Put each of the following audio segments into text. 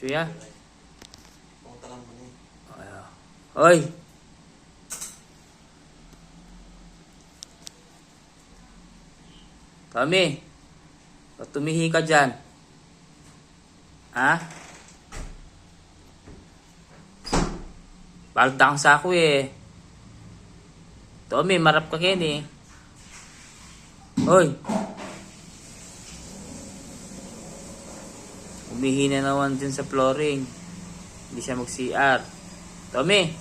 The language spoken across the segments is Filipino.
Kuya. Pumunta lang muna eh. Oy! Tommy! Ba't tumihi ka dyan? Ha? Balda kang sako eh. Tommy, marap ka ken eh. Oy! Umihi na naman dyan sa flooring. Hindi siya mag-CR. Tommy!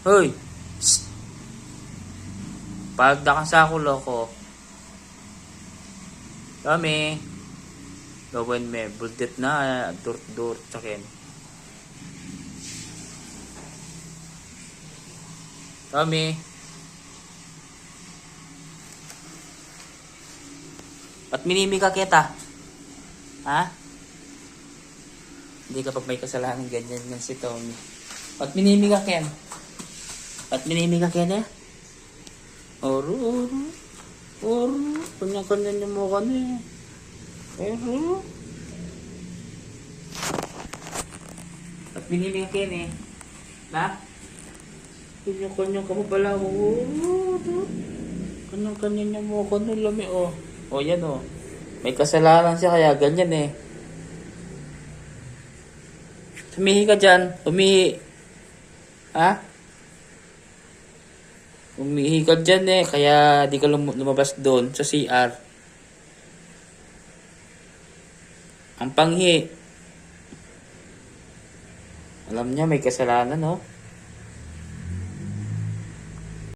Hoy! Psst! Balda kang sako, loko. Tommy! Gawin me, buldet na, dur tsakin. Tommy! Ba't minimi ka kita? Ha? Hindi kapag may kasalanan ganyan yan si Tommy. Ba't minimi ka Ken? Ba't minimi ka Ken eh? Oro. Kanya-kanya niyo mo ka na eh. Oro. Ba't minimi ka Ken eh? Na? Kanya-kanya ka pa pala. Oro. Kanya-kanya niyo mo ka na lami oh. O yan o. May kasalanan siya kaya ganyan eh. Tumihi ka dyan. Tumihi. Ha? Umihi ka dyan eh. Kaya di ka lumabas doon sa CR. Ang panghi. Alam niya may kasalanan oh.